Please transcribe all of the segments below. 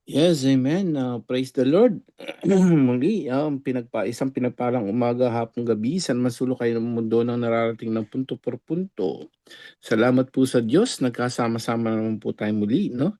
Yes, amen. Praise the Lord. Muli, isang pinagpalang umaga, hapong gabi, saan masulok kayo ng mundo ng nararating ng punto por punto. Salamat po sa Diyos, nagkasama-sama naman po tayo muli, no?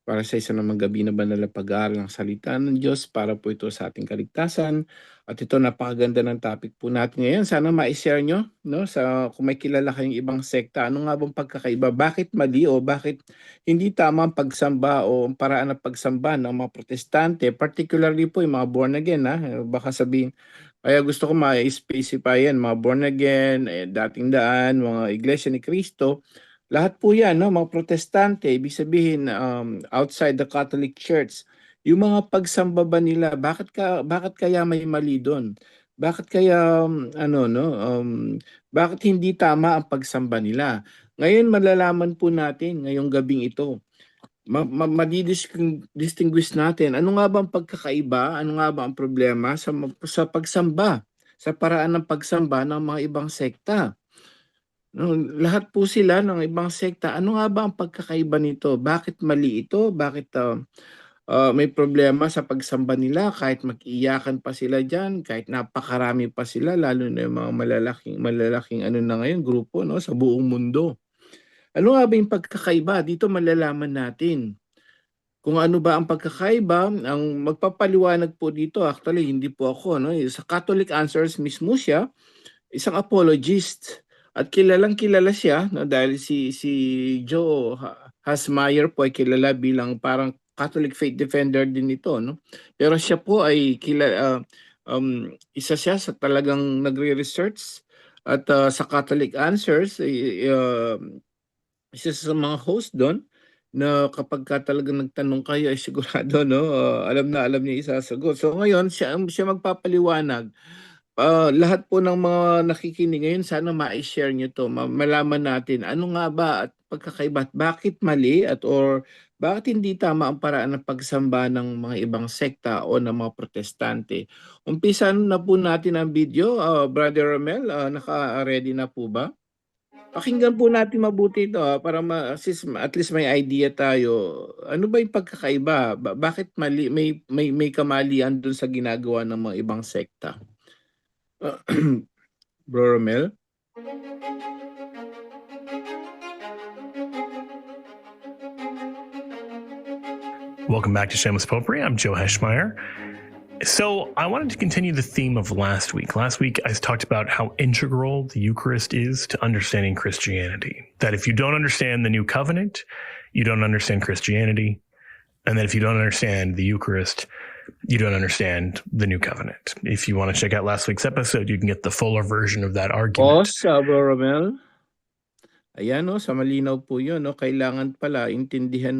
Para sa isa namang gabi na banal na pag-aaral ng salita ng Diyos para po ito sa ating kaligtasan. At ito, napakaganda ng topic po natin ngayon. Sana ma-share nyo, no? Kung may kilala kayong ibang sekta, ano nga bang pagkakaiba? Bakit mali o bakit hindi tama ang pagsamba o ang paraan ng pagsamba ng mga protestante, particularly po yung mga born again, ha? Baka sabihin, kaya gusto ko ma-specify yan, mga born again, dating daan, mga iglesia ni Cristo, lahat po yan, no? Mga protestante, ibig sabihin outside the Catholic Church, yung mga pagsamba ba nila, bakit kaya may mali doon? Bakit kaya bakit hindi tama ang pagsamba nila? Ngayon malalaman po natin ngayong gabing ito. Distinguish natin ano nga ba ang pagkakaiba, ano nga ba ang problema sa pagsamba, sa paraan ng pagsamba ng mga ibang sekta. No, lahat po sila ng ibang sekta. Ano nga ba ang pagkakaiba nito? Bakit mali ito? Bakit may problema sa pagsamba nila kahit mag-iyakan pa sila diyan, kahit napakarami pa sila lalo na yung mga malalaking ano na ngayon grupo no sa buong mundo. Ano nga ba yung pagkakaiba? Dito malalaman natin. Kung ano ba ang pagkakaiba, ang magpapaliwanag po dito actually hindi po ako no, sa Catholic Answers mismo siya isang apologist at kilalang kilala siya no dahil si Joe Hasmeyer po ay kilala bilang parang Catholic faith defender din ito no. Pero siya po ay isa siya sa talagang nagre-research at sa Catholic Answers isa sa mga host doon na kapag ka talagang nagtanong kayo ay sigurado no alam na alam niya isasagot. So ngayon siya magpapaliwanag. Lahat po ng mga nakikinig ngayon sana ma-share niyo 'to, malaman natin ano nga ba at pagkakaiba at bakit mali at or bakit hindi tama ang paraan ng pagsamba ng mga ibang sekta o ng mga protestante. Umpisan na po natin ang video, Brother Romel, naka-ready na po ba? Pakinggan po natin mabuti ito para at least may idea tayo. Ano ba yung pagkakaiba? Bakit mali may kamalian dun sa ginagawa ng mga ibang sekta? Bro Romel? Welcome back to Shameless Potpourri. I'm Joe Heschmeyer. So I wanted to continue the theme of last week. Last week, I talked about how integral the Eucharist is to understanding Christianity. That if you don't understand the New Covenant, you don't understand Christianity. And that if you don't understand the Eucharist, you don't understand the New Covenant. If you want to check out last week's episode, you can get the fuller version of that argument. Bro Romel? Ayan no, sa malinaw po yun no, kailangan pala intindihan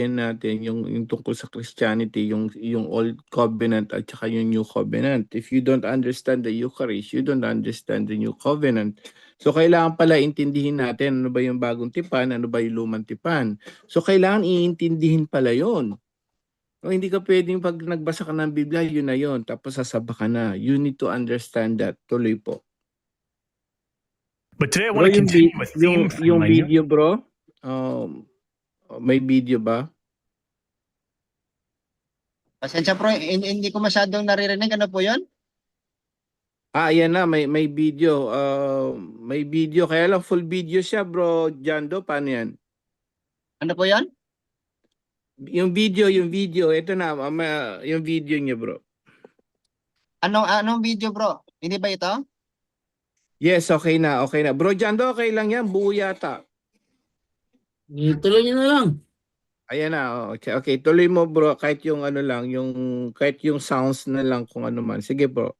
natin yung tungkol sa Christianity, yung Old Covenant at saka yung New Covenant. If you don't understand the Eucharist, you don't understand the New Covenant. So kailangan pala intindihin natin ano ba yung bagong tipan, ano ba yung lumang tipan. So kailangan iintindihin pala yun. O hindi ka pwedeng pag nagbasa ka ng Biblia, yun na yun, tapos sasaba ka na. You need to understand that. Tuloy po. But today I want to continue a theme yung video bro, may video ba? Pasensya bro, hindi ko masyadong naririnig. Ano po yun? Ayan na, may video. May video, kaya lang full video siya bro, Jando, paano yan? Ano po yan? Yung video, ito na, yung video niya bro. Anong video bro? Hindi ba ito? Yes, okay na. Bro Jando, okay lang yan, buo yata. Ituloy niyo na lang. Ayan na, okay, tuloy mo bro, kahit yung ano lang, kahit yung sounds na lang kung ano man. Sige bro.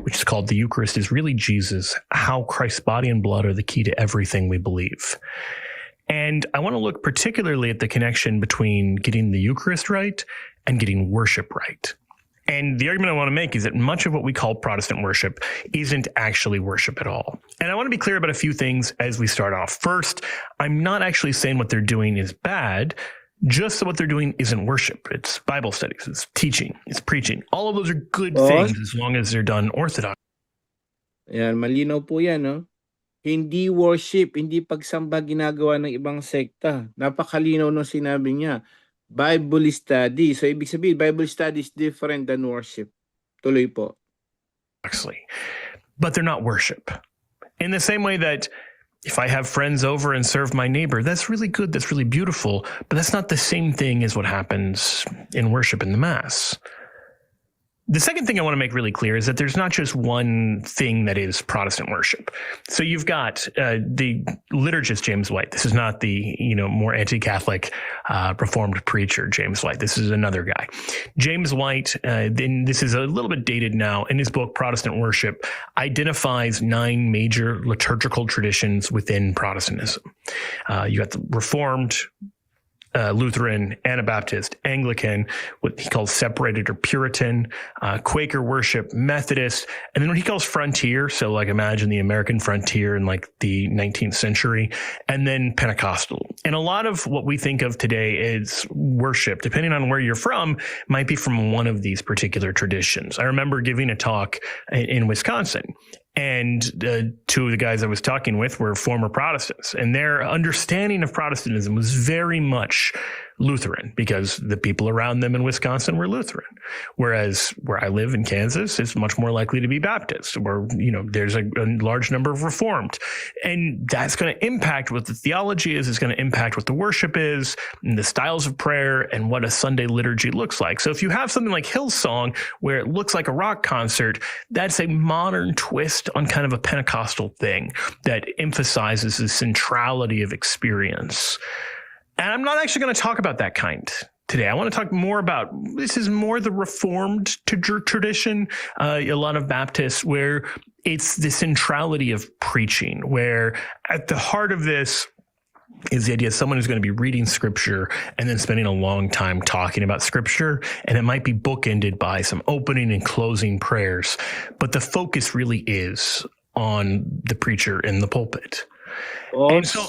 Which is called The Eucharist is really Jesus, how Christ's body and blood are the key to everything we believe. And I want to look particularly at the connection between getting the Eucharist right and getting worship right. And the argument I want to make is that much of what we call Protestant worship isn't actually worship at all. And I want to be clear about a few things as we start off. First, I'm not actually saying what they're doing is bad, just what they're doing isn't worship. It's Bible studies, it's teaching, it's preaching. All of those are good things as long as they're done orthodox. Ayan, malinaw po yan, no? Hindi worship, hindi pagsamba ginagawa ng ibang sekta. Napakalinaw nung sinabi niya. Bible study. So, ibig sabihin, Bible study is different than worship. Tuloy po. But they're not worship. In the same way that if I have friends over and serve my neighbor, that's really good, that's really beautiful, but that's not the same thing as what happens in worship in the Mass. The second thing I want to make really clear is that there's not just one thing that is Protestant worship. So you've got the liturgist James White. This is not the more anti-Catholic Reformed preacher James White. This is another guy. James White, then this is a little bit dated now. In his book Protestant Worship, identifies 9 major liturgical traditions within Protestantism. You got the Reformed, Lutheran, Anabaptist, Anglican, what he calls separated or Puritan, Quaker worship, Methodist, and then what he calls frontier. So like imagine the American frontier in like the 19th century, and then Pentecostal. And a lot of what we think of today is worship, depending on where you're from, might be from one of these particular traditions. I remember giving a talk in Wisconsin. And 2 of the guys I was talking with were former Protestants, and their understanding of Protestantism was very much Lutheran because the people around them in Wisconsin were Lutheran. Whereas where I live in Kansas, it's much more likely to be Baptist, where, there's a large number of Reformed. And that's going to impact what the theology is. It's going to impact what the worship is, and the styles of prayer, and what a Sunday liturgy looks like. So if you have something like Hillsong, where it looks like a rock concert, that's a modern twist on kind of a Pentecostal thing that emphasizes the centrality of experience. And I'm not actually going to talk about that kind today. I want to talk more about, this is more the Reformed tradition, a lot of Baptists, where it's the centrality of preaching, where at the heart of this is the idea of someone who's going to be reading scripture and then spending a long time talking about scripture. And it might be bookended by some opening and closing prayers, but the focus really is on the preacher in the pulpit. And so,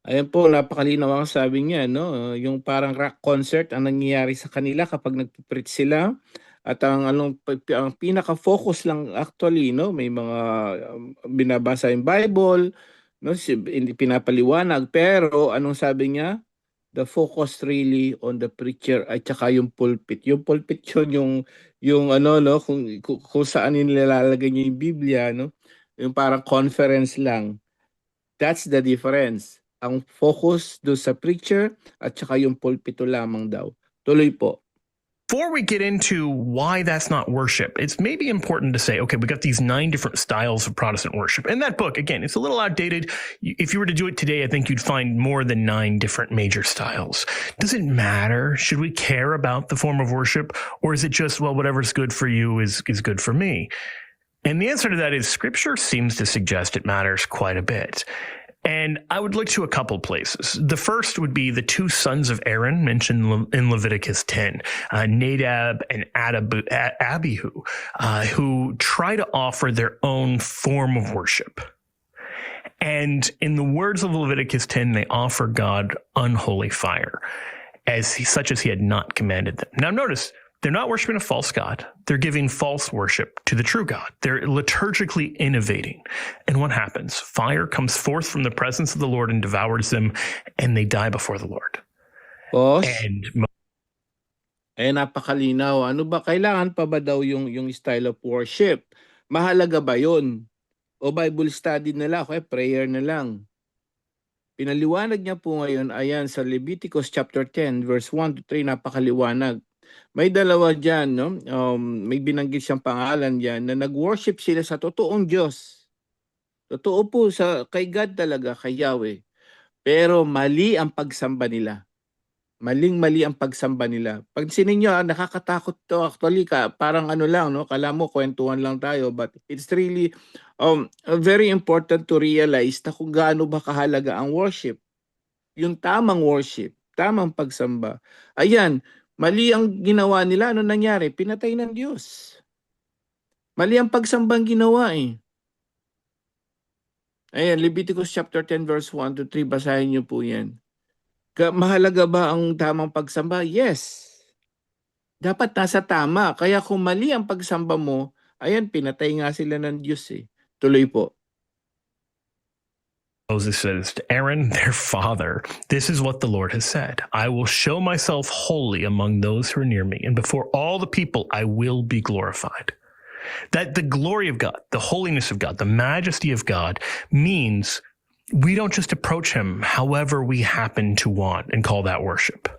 ayan po, napakalinaw ang sabi niya, no? Yung parang rock concert ang nangyayari sa kanila kapag nagpipreach sila. At ang pinaka-focus lang actually, no? May mga binabasa yung Bible, no? Hindi pinapaliwanag. Pero anong sabi niya? The focus really on the preacher at saka yung pulpit. Yung pulpit yun, yung no? Kung saan nilalagay niya yung Biblia, no? Yung parang conference lang. That's the difference. Ang focus do sa preacher at saka yung pulpito lamang daw. Tuloy po. Before we get into why that's not worship, it's maybe important to say, okay, we got these 9 different styles of Protestant worship. And that book, again, it's a little outdated. If you were to do it today, I think you'd find more than 9 different major styles. Does it matter? Should we care about the form of worship? Or is it just, well, whatever's good for you is good for me? And the answer to that is Scripture seems to suggest it matters quite a bit. And I would look to a couple places. The first would be the 2 sons of Aaron mentioned in Leviticus 10, Nadab and Abihu, who try to offer their own form of worship. And in the words of Leviticus 10, they offer God unholy fire, such as he had not commanded them. Now notice, they're not worshiping a false god. They're giving false worship to the true God. They're liturgically innovating. And what happens? Fire comes forth from the presence of the Lord and devours them, and they die before the Lord. Boss, And napakalinaw. Ano ba, kailangan pa ba daw yung style of worship? Mahalaga ba yun? O Bible study na lang, okay, prayer na lang. Pinaliwanag niya po ngayon, ayan, sa Leviticus chapter 10, verse 1 to 3, napakaliwanag. May dalawa dyan, no? May binanggit siyang pangalan dyan na nag-worship sila sa totoong Diyos. Totoo po, kay God talaga, kay Yahweh. Pero mali ang pagsamba nila. Maling-mali ang pagsamba nila. Pag sininyo, nakakatakot to actually, parang ano lang, no? Kala mo, kwentuhan lang tayo. But it's really very important to realize na kung gaano ba kahalaga ang worship. Yung tamang worship, tamang pagsamba. Ayan, mali ang ginawa nila. Ano nangyari? Pinatay ng Diyos. Mali ang pagsambang ginawa eh. Ayan, Leviticus chapter 10 verse 1 to 3. Basahin niyo po yan. Mahalaga ba ang tamang pagsamba? Yes. Dapat nasa tama. Kaya kung mali ang pagsamba mo, ayan, pinatay nga sila ng Diyos eh. Tuloy po. Moses says to Aaron, their father, this is what the Lord has said. I will show myself holy among those who are near me, and before all the people I will be glorified. That the glory of God, the holiness of God, the majesty of God means we don't just approach him however we happen to want and call that worship.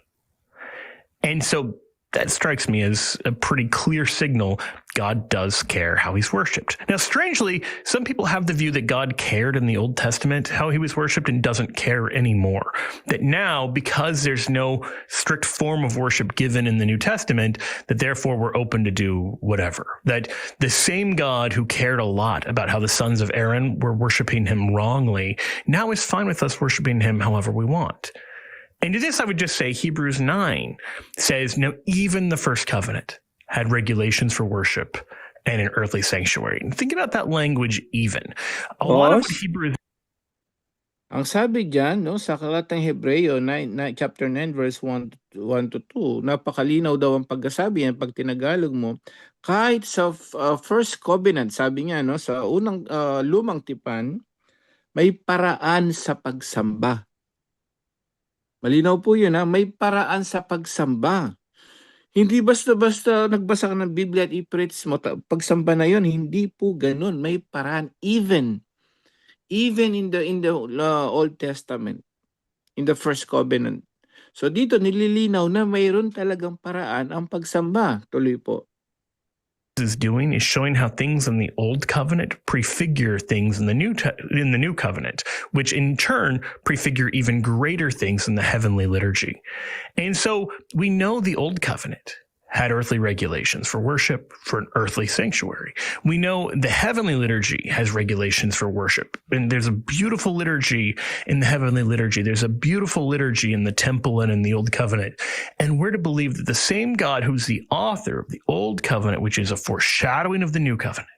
And so that strikes me as a pretty clear signal God does care how he's worshipped. Now, strangely, some people have the view that God cared in the Old Testament how he was worshipped and doesn't care anymore. That now, because there's no strict form of worship given in the New Testament, that therefore we're open to do whatever. That the same God who cared a lot about how the sons of Aaron were worshiping him wrongly now is fine with us worshiping him however we want. And to this, I would just say Hebrews 9 says, no, even the first covenant had regulations for worship and an earthly sanctuary. And think about that language, even. A lot of what Hebrews... Ang sabi diyan, no, sa Kalatang Hebreo chapter 9 verse 1 to 2, napakalinaw daw ang pagkasabi yan pag tinagalog mo. Kahit sa first covenant, sabi niya, no, sa unang lumang tipan, may paraan sa pagsamba. Malinaw po yun, ha? May paraan sa pagsamba. Hindi basta-basta nagbasa ka ng Biblia at i-preach mo, pagsamba na yun, hindi po ganun. May paraan. Even in the Old Testament, in the first covenant. So dito nililinaw na mayroon talagang paraan ang pagsamba. Tuloy po. is doing is showing how things in the old covenant prefigure things in the new covenant, which in turn prefigure even greater things in the heavenly liturgy. And so we know the old covenant had earthly regulations for worship, for an earthly sanctuary. We know the heavenly liturgy has regulations for worship. And there's a beautiful liturgy in the heavenly liturgy. There's a beautiful liturgy in the temple and in the old covenant. And we're to believe that the same God who's the author of the old covenant, which is a foreshadowing of the new covenant,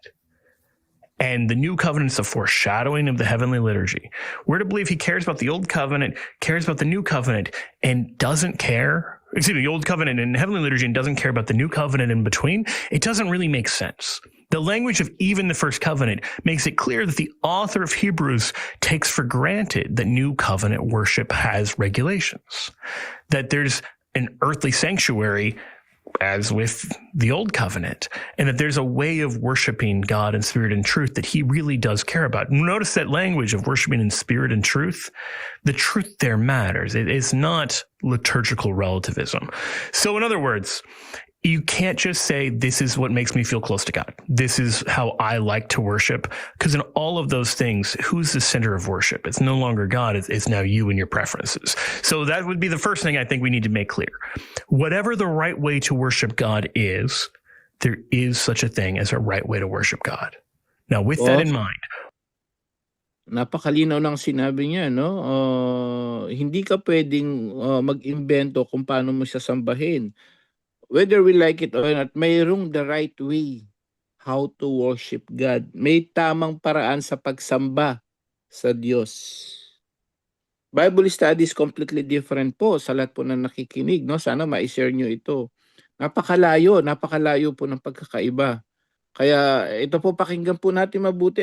and the new covenant's a foreshadowing of the heavenly liturgy. We're to believe he cares about the old covenant, cares about the new covenant, and doesn't care. The old covenant and heavenly liturgy and doesn't care about the new covenant in between. It doesn't really make sense. The language of even the first covenant makes it clear that the author of Hebrews takes for granted that new covenant worship has regulations, that there's an earthly sanctuary as with the old covenant, and that there's a way of worshiping God in spirit and truth that he really does care about. Notice that language of worshiping in spirit and truth. The truth there matters. It is not liturgical relativism. So in other words, you can't just say, this is what makes me feel close to God. This is how I like to worship. Because in all of those things, who's the center of worship? It's no longer God. It's now you and your preferences. So that would be the first thing I think we need to make clear. Whatever the right way to worship God is, there is such a thing as a right way to worship God. Now, with that in mind, napakalinaw ng sinabi niya, no? Hindi ka pwedeng mag-imbento kung paano mo siya sambahin. Whether we like it or not, mayroong the right way how to worship God. May tamang paraan sa pagsamba sa Diyos. Bible study is completely different po sa lahat po na nakikinig, no? Sana ma-share nyo ito. Napakalayo po ng pagkakaiba. Kaya ito po, pakinggan po natin mabuti.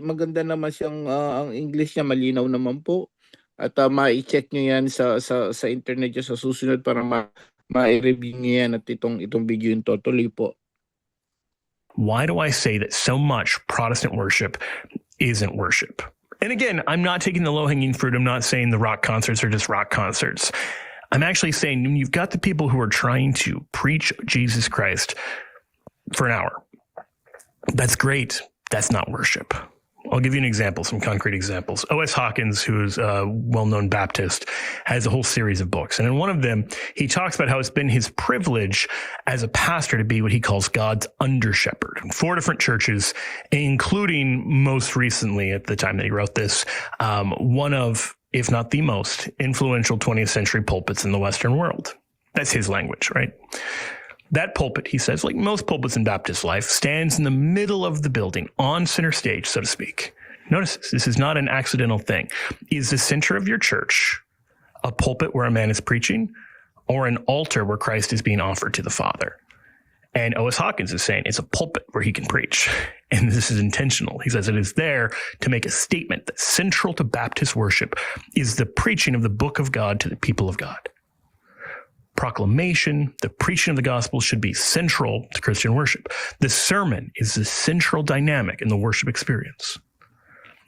Maganda naman siyang, ang English niya malinaw naman po. At ma-check nyo yan sa internet nyo sa susunod para ma-review nyo yan at itong video yung totally po. Why do I say that so much Protestant worship isn't worship? And again, I'm not taking the low-hanging fruit. I'm not saying the rock concerts are just rock concerts. I'm actually saying you've got the people who are trying to preach Jesus Christ for an hour. That's great. That's not worship. I'll give you an example, some concrete examples. O.S. Hawkins, who is a well-known Baptist, has a whole series of books. And in one of them, he talks about how it's been his privilege as a pastor to be what he calls God's under-shepherd in 4 different churches, including most recently, at the time that he wrote this, one of, if not the most, influential 20th century pulpits in the Western world. That's his language, right? That pulpit, he says, like most pulpits in Baptist life, stands in the middle of the building, on center stage, so to speak. Notice this is not an accidental thing. Is the center of your church a pulpit where a man is preaching, or an altar where Christ is being offered to the Father? And O.S. Hawkins is saying it's a pulpit where he can preach. And this is intentional. He says it is there to make a statement that central to Baptist worship is the preaching of the book of God to the people of God. Proclamation, the preaching of the gospel should be central to Christian worship. The sermon is the central dynamic in the worship experience.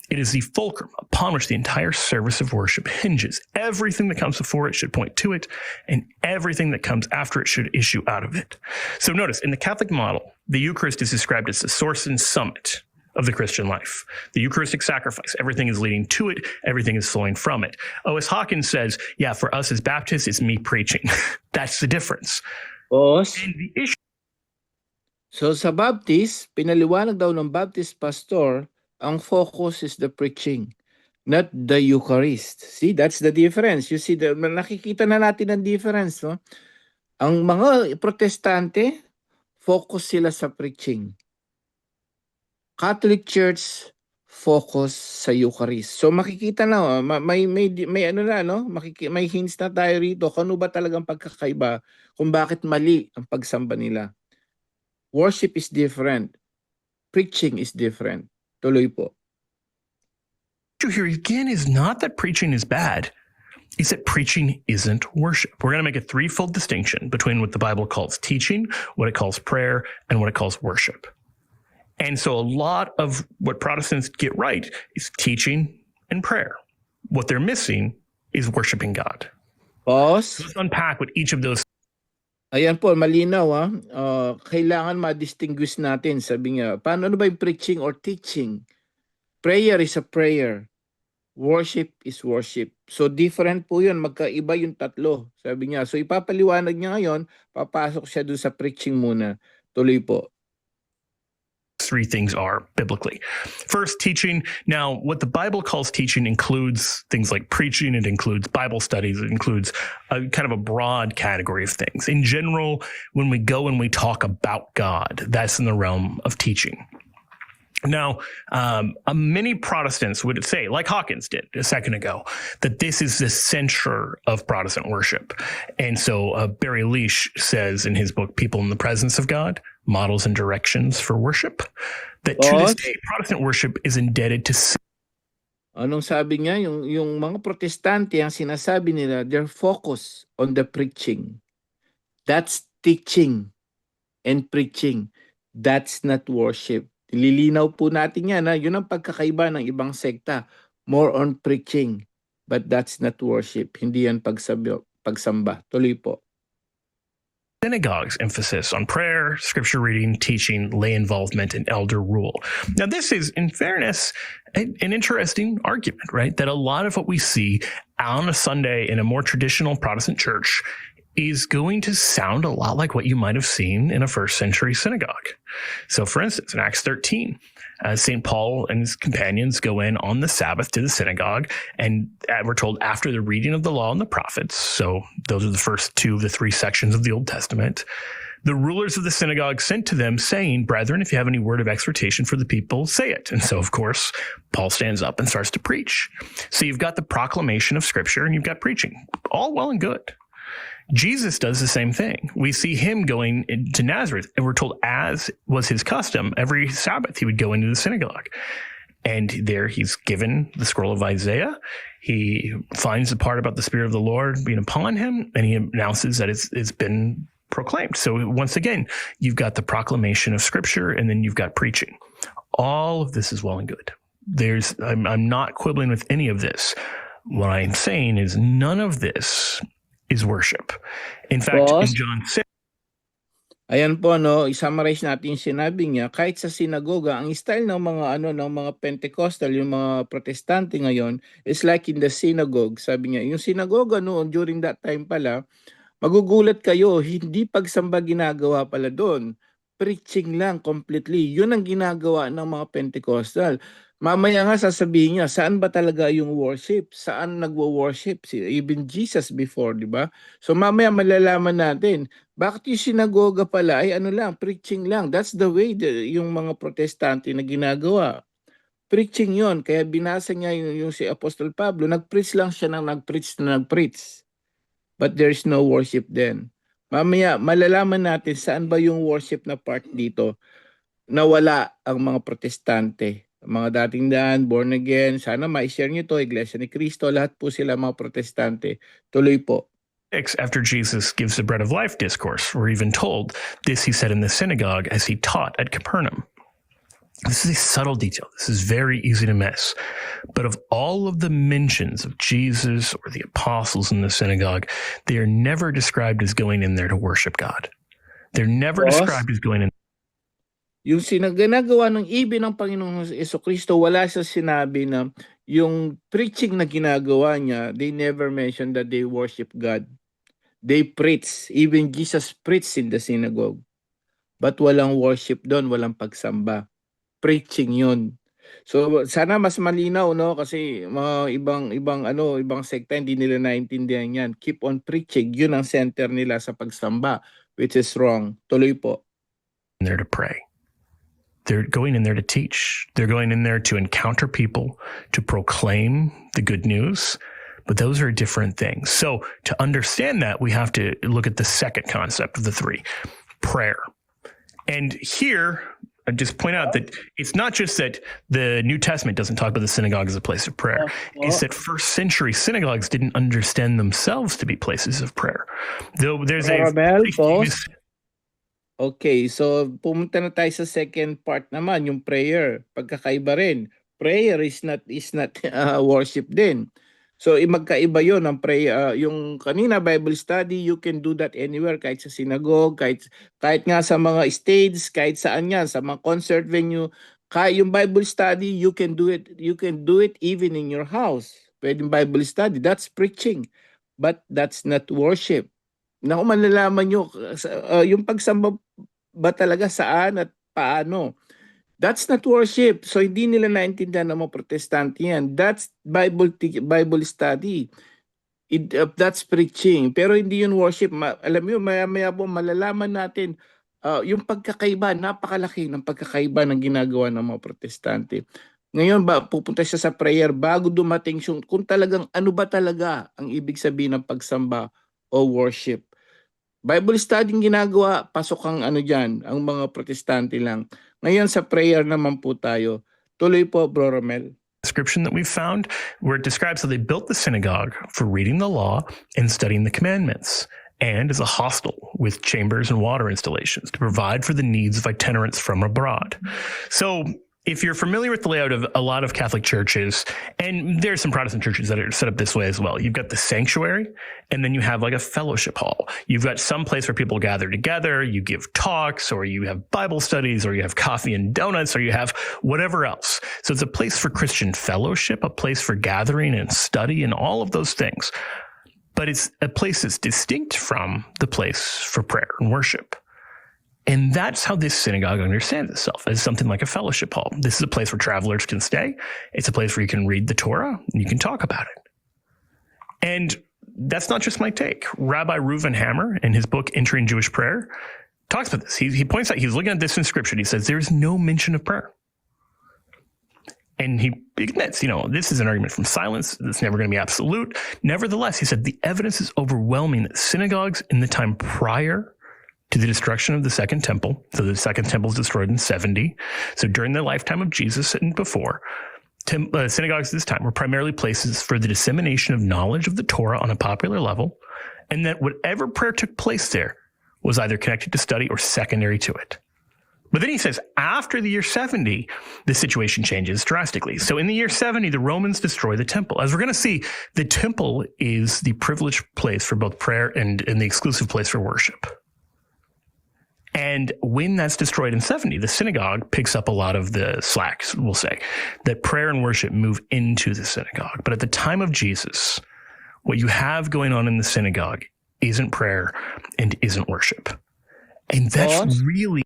It is the fulcrum upon which the entire service of worship hinges. Everything that comes before it should point to it, and everything that comes after it should issue out of it. So notice, in the Catholic model, the Eucharist is described as the source and summit of the Christian life. The Eucharistic sacrifice, everything is leading to it, everything is flowing from it. O.S. Hawkins says, yeah, for us as Baptists, it's me preaching. That's the difference. Boss, And the issue so sa Baptist, pinaliwanag daw ng Baptist pastor, ang focus is the preaching, not the Eucharist. See, that's the difference. You see, nakikita na natin ang difference, no? Ang mga protestante, focus sila sa preaching. Catholic Church, focus sa Eucharist. So makikita na, may ano na, no? May hints na tayo rito kung ano ba talagang pagkakaiba, kung bakit mali ang pagsamba nila. Worship is different. Preaching is different. Tuloy po. here again is not that preaching is bad. It's that preaching isn't worship. We're going to make a threefold distinction between what the Bible calls teaching, what it calls prayer, and what it calls worship. And so a lot of what Protestants get right is teaching and prayer. What they're missing is worshiping God. Pause. Let's unpack what each of those. Ayan po, malinaw ha. Kailangan ma-distinguish natin. Sabi nga, paano ba yung preaching or teaching? Prayer is a prayer. Worship is worship. So different po yun. Magkaiba yung tatlo. Sabi niya. So ipapaliwanag niya ngayon, papasok siya dun sa preaching muna. Tuloy po. Three things are biblically. First, teaching. Now, what the Bible calls teaching includes things like preaching. It includes Bible studies. It includes a kind of a broad category of things. In general, when we go and we talk about God, that's in the realm of teaching. Now, many Protestants would say, like Hawkins did a second ago, that this is the center of Protestant worship. And so Barry Leash says in his book, People in the Presence of God, Models and Directions for Worship, that to this day, Protestant worship is indebted to. Anong sabi niya? Yung mga protestante, ang sinasabi nila, they're focused on the preaching. That's teaching and preaching. That's not worship. Lilinaw po natin yan. Yun ang pagkakaiba ng ibang sekta. More on preaching. But that's not worship. Hindi yan pagsamba. Tuloy po. Synagogue's emphasis on prayer, scripture reading, teaching, lay involvement, and elder rule. Now, this is, in fairness, an interesting argument, right? That a lot of what we see on a Sunday in a more traditional Protestant church is going to sound a lot like what you might have seen in a first century synagogue. So, for instance, in Acts 13, St. Paul and his companions go in on the Sabbath to the synagogue, and we're told after the reading of the law and the prophets, so those are the first two of the three sections of the Old Testament, the rulers of the synagogue sent to them saying, "Brethren, if you have any word of exhortation for the people, say it." And so, of course, Paul stands up and starts to preach. So you've got the proclamation of Scripture and you've got preaching. All well and good. Jesus does the same thing. We see him going to Nazareth, and we're told, as was his custom, every Sabbath he would go into the synagogue. And there he's given the scroll of Isaiah. He finds the part about the Spirit of the Lord being upon him, and he announces that it's been proclaimed. So once again, you've got the proclamation of Scripture, and then you've got preaching. All of this is well and good. I'm not quibbling with any of this. What I'm saying is none of this is worship. In fact, in John 6, ayan po, no, i-summarize natin yung sinabi niya. Kahit sa sinagoga, ang style ng mga Pentecostal, yung mga protestante ngayon, is like in the synagogue. Sabi niya, yung sinagoga noon, during that time pala, magugulat kayo, hindi pagsamba ginagawa pala doon. Preaching lang completely. Yun ang ginagawa ng mga Pentecostal. Mamaya nga sasabihin niya, saan ba talaga yung worship? Saan nagwo-worship? Even Jesus before, di ba? So mamaya malalaman natin, bakit yung sinagoga pala ay ano lang, preaching lang. That's the way yung mga protestante na ginagawa. Preaching yon. Kaya binasa niya yung si Apostol Pablo, nag-preach lang siya ng nag-preach. But there's no worship then. Mamaya malalaman natin saan ba yung worship na part dito na wala ang mga protestante. Ang mga dating daan, born again, sana ma-share nyo to, Iglesia ni Cristo, lahat po sila mga protestante. Tuloy po. After Jesus gives the bread of life discourse, we're even told this he said in the synagogue as he taught at Capernaum. This is a subtle detail. This is very easy to miss. But of all of the mentions of Jesus or the apostles in the synagogue, they are never described as going in there to worship God. They're never Boss? described as going in. Yung ginagawa ng ibig ng Panginoong Jesucristo, wala sa sinabi na yung preaching na ginagawa niya, they never mentioned that they worship God. They preach. Even Jesus preached in the synagogue. But walang worship doon, walang pagsamba. Preaching yun. So sana mas malinaw, no, kasi mga ibang sekta hindi nila naintindihan yan. Keep on preaching, yun ang center nila sa pagsamba, which is wrong. Tuloy po. There to pray. They're going in there to teach. They're going in there to encounter people, to proclaim the good news. But those are different things. So to understand that, we have to look at the second concept of the three, prayer. And here, I just point out that it's not just that the New Testament doesn't talk about the synagogue as a place of prayer. It's that first century synagogues didn't understand themselves to be places of prayer. Though there's a pretty famous... Okay, so pumunta na tayo sa second part naman, yung prayer. Pagkakaiba rin. Prayer is not worship din. So magkaiba yon ang prayer. Yung kanina Bible study, you can do that anywhere, kahit sa synagogue, kahit nga sa mga stage, kahit saan yan, sa mga concert venue. Kahit yung Bible study, you can do it even in your house. Pwedeng Bible study, that's preaching. But that's not worship. Naku, malalaman nyo, yung pagsamba ba talaga saan at paano. That's not worship. So hindi nila naintindihan ng mga protestante yan. That's Bible study. That's preaching. Pero hindi yun worship. Alam mo, maya-maya po malalaman natin yung pagkakaiba, napakalaki ng pagkakaiba ng ginagawa ng mga protestante. Ngayon ba, pupunta siya sa prayer bago dumating kung talagang ano ba talaga ang ibig sabihin ng pagsamba o worship. Bible study ginagawa, pasok ang dyan, ang mga protestante lang. Ngayon sa prayer naman po tayo. Tuloy po, Bro Romel. Description that we've found where it describes how they built the synagogue for reading the law and studying the commandments, and as a hostel with chambers and water installations to provide for the needs of itinerants from abroad. So if you're familiar with the layout of a lot of Catholic churches, and there's some Protestant churches that are set up this way as well, you've got the sanctuary, and then you have like a fellowship hall. You've got some place where people gather together, you give talks, or you have Bible studies, or you have coffee and donuts, or you have whatever else. So it's a place for Christian fellowship, a place for gathering and study and all of those things. But it's a place that's distinct from the place for prayer and worship. And that's how this synagogue understands itself, as something like a fellowship hall. This is a place where travelers can stay. It's a place where you can read the Torah and you can talk about it. And that's not just my take. Rabbi Reuven Hammer, in his book Entering Jewish Prayer, talks about this. He points out, he's looking at this inscription. He says, there's no mention of prayer. And he admits, this is an argument from silence. It's never going to be absolute. Nevertheless, he said, the evidence is overwhelming that synagogues in the time prior to the destruction of the Second Temple. So the Second Temple is destroyed in 70. So during the lifetime of Jesus and before, synagogues at this time were primarily places for the dissemination of knowledge of the Torah on a popular level, and that whatever prayer took place there was either connected to study or secondary to it. But then he says, after the year 70, the situation changes drastically. So in the year 70, the Romans destroy the temple. As we're going to see, the temple is the privileged place for both prayer and the exclusive place for worship. And when that's destroyed in 70, the synagogue picks up a lot of the slack, we'll say, that prayer and worship move into the synagogue. But at the time of Jesus, what you have going on in the synagogue isn't prayer and isn't worship. And that's really...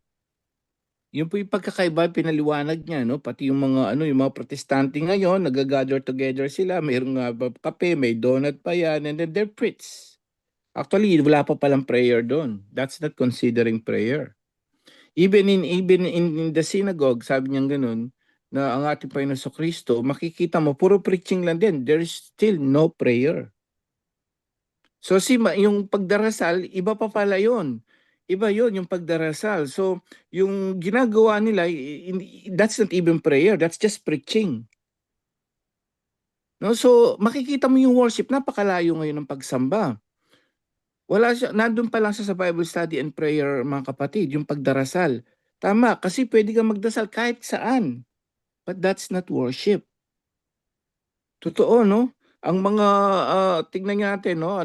Yung po yung pagkakaiba, pinaliwanag niya, no? Pati yung mga protestante ngayon, nag-gather together sila, mayroong kape, may donut pa yan, and then they're preach. Actually, wala pa palang prayer doon. That's not considering prayer. Even in the synagogue, sabi niya ganun, na ang ating Panginoon sa Kristo, makikita mo, puro preaching lang din. There is still no prayer. So yung pagdarasal, iba pa pala yun. Iba yun, yung pagdarasal. So yung ginagawa nila, that's not even prayer, that's just preaching. No? So makikita mo yung worship, napakalayo ngayon ng pagsamba. Wala siya, nandun pa lang siya sa Bible study and prayer, mga kapatid, yung pagdarasal. Tama, kasi pwede kang magdasal kahit saan. But that's not worship. Totoo, no? Ang mga tignan natin, no?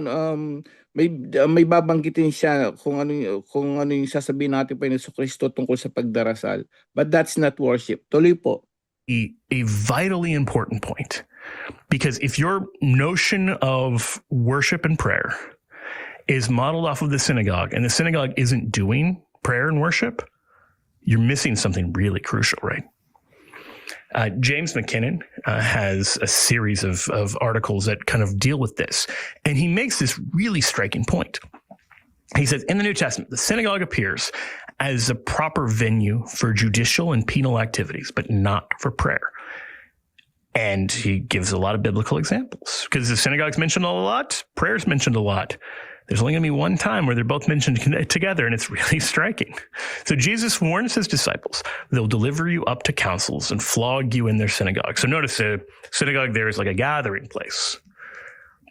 May babanggitin siya kung ano yung sasabihin natin pa ni Kristo tungkol sa pagdarasal. But that's not worship. Tuloy po. A vitally important point, because if your notion of worship and prayer is modeled off of the synagogue and the synagogue isn't doing prayer and worship, you're missing something really crucial, right? James McKinnon has a series of articles that kind of deal with this, and he makes this really striking point. He says, in the New Testament, the synagogue appears as a proper venue for judicial and penal activities, but not for prayer. And he gives a lot of biblical examples, because the synagogue's mentioned a lot, prayer's mentioned a lot. There's only going to be one time where they're both mentioned together, and it's really striking. So Jesus warns his disciples, they'll deliver you up to councils and flog you in their synagogue. So notice the synagogue there is like a gathering place.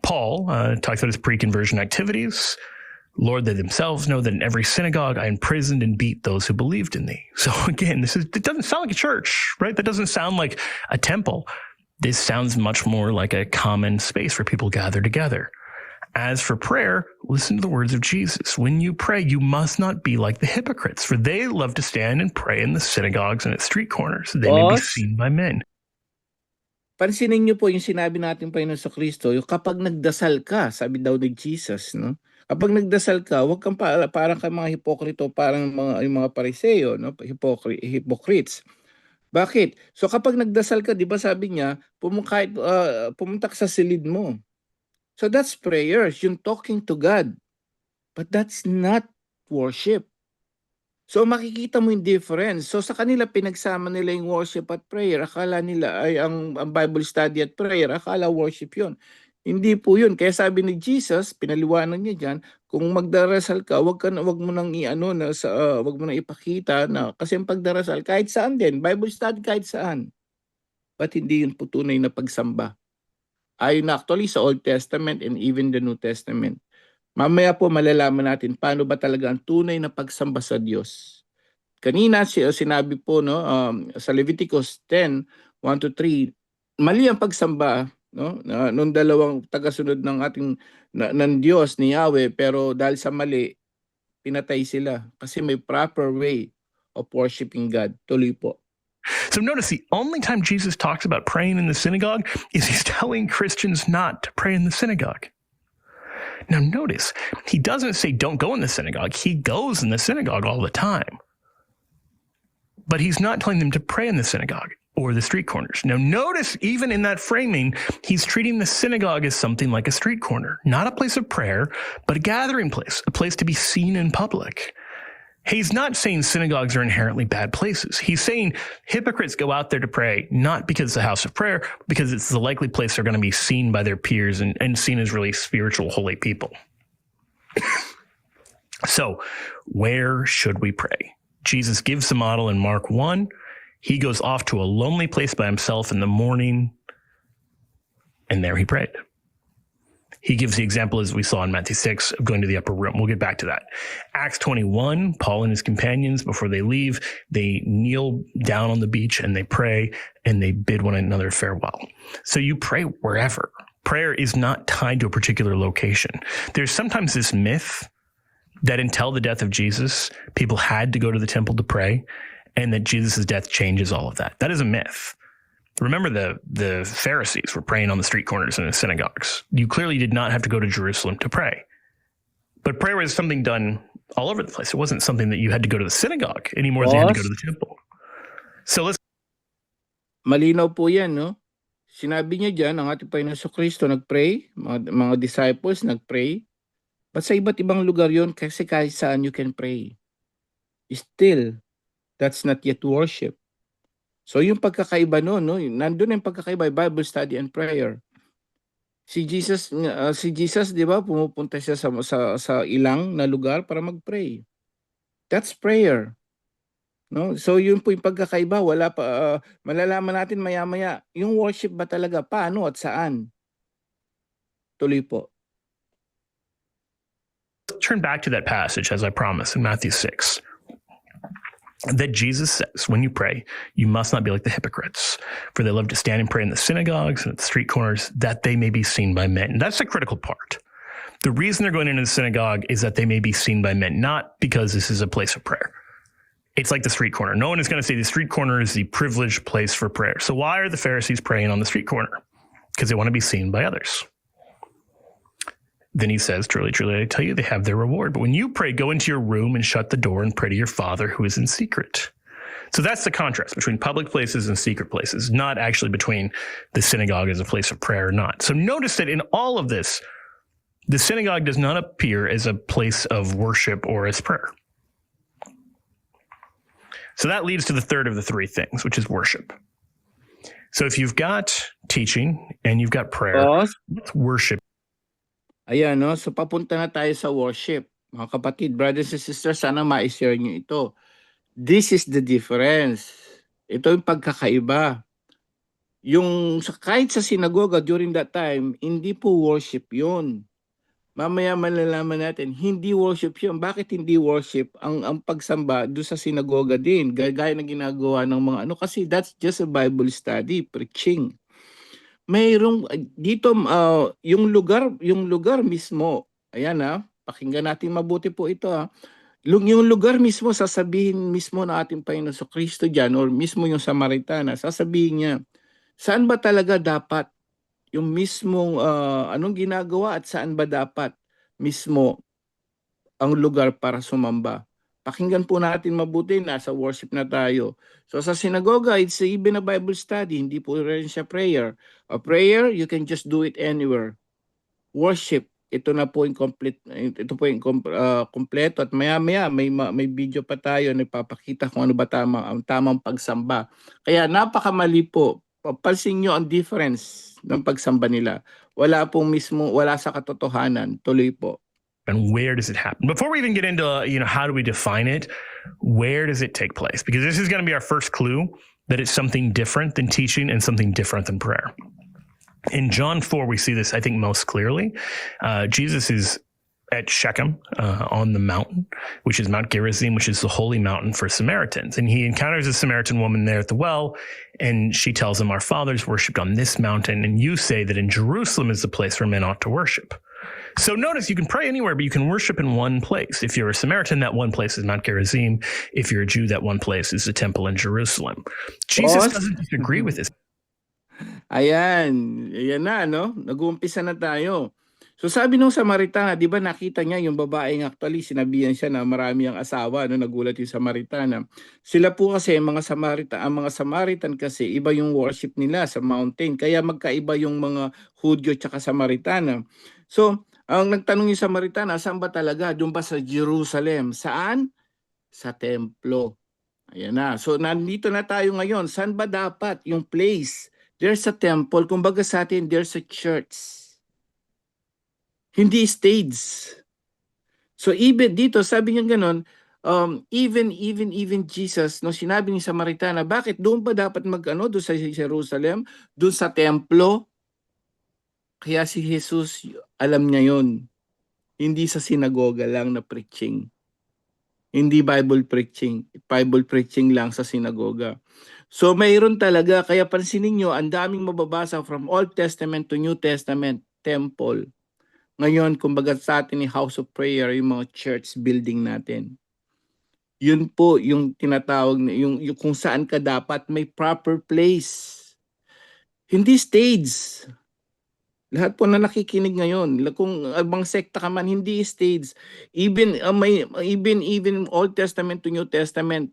Paul talks about his pre-conversion activities. Lord, they themselves know that in every synagogue I imprisoned and beat those who believed in thee. So again, it doesn't sound like a church, right? That doesn't sound like a temple. This sounds much more like a common space where people gather together. As for prayer, listen to the words of Jesus. When you pray, you must not be like the hypocrites, for they love to stand and pray in the synagogues and at street corners. They may be Boss? seen by men. Pansinin niyo po yung sinabi natin Panginoon sa Kristo, yung kapag nagdasal ka, sabi daw ni Jesus, no? Kapag nagdasal ka, huwag kang parang kang mga hipokrito, parang yung mga pariseo, no? Hypocrites. Bakit? So kapag nagdasal ka, 'di ba sabi niya, pumunta ka sa silid mo. So that's prayers, yung talking to God. But that's not worship. So makikita mo yung difference. So sa kanila pinagsama nila yung worship at prayer. Akala nila ay ang Bible study at prayer, akala worship 'yon. Hindi po 'yun. Kaya sabi ni Jesus, pinaliwanag niya diyan, kung magdarasal ka, wag mo nang wag mo nang ipakita na kasi ang pagdarasal kahit saan din, Bible study kahit saan. But hindi 'yun po tunay na pagsamba. Ayon actually sa Old Testament and even the New Testament. Mamaya po malalaman natin paano ba talaga ang tunay na pagsamba sa Diyos. Kanina sinabi po sa Leviticus 10:1-3, mali ang pagsamba nung dalawang tagasunod ng Diyos ni Yahweh, pero dahil sa mali pinatay sila kasi may proper way of worshiping God. Tuloy po. So notice the only time Jesus talks about praying in the synagogue is he's telling Christians not to pray in the synagogue. Now notice, he doesn't say don't go in the synagogue. He goes in the synagogue all the time. But he's not telling them to pray in the synagogue or the street corners. Now notice, even in that framing, he's treating the synagogue as something like a street corner, not a place of prayer, but a gathering place, a place to be seen in public. He's not saying synagogues are inherently bad places. He's saying hypocrites go out there to pray, not because it's a house of prayer, because it's the likely place they're going to be seen by their peers and seen as really spiritual, holy people. So where should we pray? Jesus gives the model in Mark 1. He goes off to a lonely place by himself in the morning, and there he prayed. He gives the example, as we saw in Matthew 6, of going to the upper room. We'll get back to that. Acts 21, Paul and his companions, before they leave, they kneel down on the beach and they pray and they bid one another farewell. So you pray wherever. Prayer is not tied to a particular location. There's sometimes this myth that until the death of Jesus, people had to go to the temple to pray, and that Jesus' death changes all of that. That is a myth. Remember, the Pharisees were praying on the street corners and the synagogues. You clearly did not have to go to Jerusalem to pray. But prayer was something done all over the place. It wasn't something that you had to go to the synagogue any more than you had to go to the temple. So let's... Malinaw po yan, no? Sinabi niya dyan, ang ating Panginoon Kristo nagpray, mga disciples nagpray. But sa iba't ibang lugar yon, kasi kahit saan you can pray. Still, that's not yet worship. So yung pagkakaiba no, nandun yung pagkakaiba, Bible study and prayer. Si Jesus, 'di ba, pumupunta siya sa ilang na lugar para mag-pray. That's prayer, no? So yun po yung pagkakaiba, malalaman natin maya-maya yung worship ba talaga paano at saan. Tuloy po. Turn back to that passage, as I promised, in Matthew 6. That Jesus says, when you pray, you must not be like the hypocrites, for they love to stand and pray in the synagogues and at the street corners, that they may be seen by men. And that's the critical part. The reason they're going into the synagogue is that they may be seen by men, not because this is a place of prayer. It's like the street corner. No one is going to say the street corner is the privileged place for prayer. So why are the Pharisees praying on the street corner? Because they want to be seen by others. Then he says, truly, truly, I tell you, they have their reward. But when you pray, go into your room and shut the door and pray to your Father who is in secret. So that's the contrast between public places and secret places, not actually between the synagogue as a place of prayer or not. So notice that in all of this, the synagogue does not appear as a place of worship or as prayer. So that leads to the third of the three things, which is worship. So if you've got teaching and you've got prayer, Tapos, what's worship? ayan, no? So papunta na tayo sa worship. Mga kapatid, brothers and sisters, sana ma-share nyo ito. This is the difference. Ito yung pagkakaiba. Kahit sa sinagoga during that time, hindi po worship yun. Mamaya malalaman natin, hindi worship yun. Bakit hindi worship? Ang pagsamba doon sa sinagoga din, gaya na ginagawa ng mga ano, kasi that's just a Bible study, preaching. Mayroong dito yung lugar mismo. Ayan pakinggan natin mabuti po ito Yung lugar mismo, sasabihin mismo ng ating Panginoon Kristo diyan, or mismo yung Samaritana, sasabihin niya, saan ba talaga dapat yung mismong anong ginagawa at saan ba dapat mismo ang lugar para sumamba. Pakinggan po natin mabuti, nasa worship na tayo. So sa sinagoga, it's even a Bible study, hindi po rin siya prayer. A prayer, you can just do it anywhere. Worship, ito na po yung complete, ito po yung kompleto, at maya-maya may video pa tayo na ipapakita kung ano ba ang tamang pagsamba. Kaya napakamali po. Papansin nyo ang difference ng pagsamba nila. Wala sa katotohanan. Tuloy po. And where does it happen? Before we even get into, how do we define it? Where does it take place? Because this is going to be our first clue that it's something different than teaching and something different than prayer. In John 4, we see this, I think, most clearly. Jesus is at Shechem on the mountain, which is Mount Gerizim, which is the holy mountain for Samaritans. And he encounters a Samaritan woman there at the well, and she tells him, our fathers worshipped on this mountain, and you say that in Jerusalem is the place where men ought to worship. So notice you can pray anywhere, but you can worship in one place. If you're a Samaritan, that one place is Mount Gerizim. If you're a Jew, that one place is the temple in Jerusalem. Jesus doesn't disagree with this. Ayan na, no? Nag-uumpisa na tayo. So sabi nung Samaritana, di ba nakita niya yung babaeng actually, sinabihan siya na marami ang asawa, no? Nagulat yung Samaritana. Sila po kasi, ang mga Samaritan kasi, iba yung worship nila sa mountain. Kaya magkaiba yung mga Hudyo tsaka Samaritana. So, ang nagtanong yung Samaritana, saan ba talaga? Doon ba sa Jerusalem? Saan? Sa templo. Ayan na. So nandito na tayo ngayon. Saan ba dapat yung place? There's a temple. Kumbaga sa atin, there's a church. Hindi stage. So even dito, sabi niya ganon, even Jesus, no, sinabi ni Samaritana, bakit doon ba dapat doon sa Jerusalem, doon sa templo? Kaya si Jesus, alam niya yon. Hindi sa sinagoga lang na preaching. Hindi Bible preaching lang sa sinagoga. So mayroon talaga, kaya pansinin nyo, ang daming mababasa from Old Testament to New Testament, temple. Ngayon, kumbaga sa atin ni House of Prayer, yung mga church building natin. Yun po yung tinatawag, yung kung saan ka dapat may proper place. Hindi stage. Lahat po na nakikinig ngayon, kung abang sekta ka man, hindi stage. Even Old Testament to New Testament,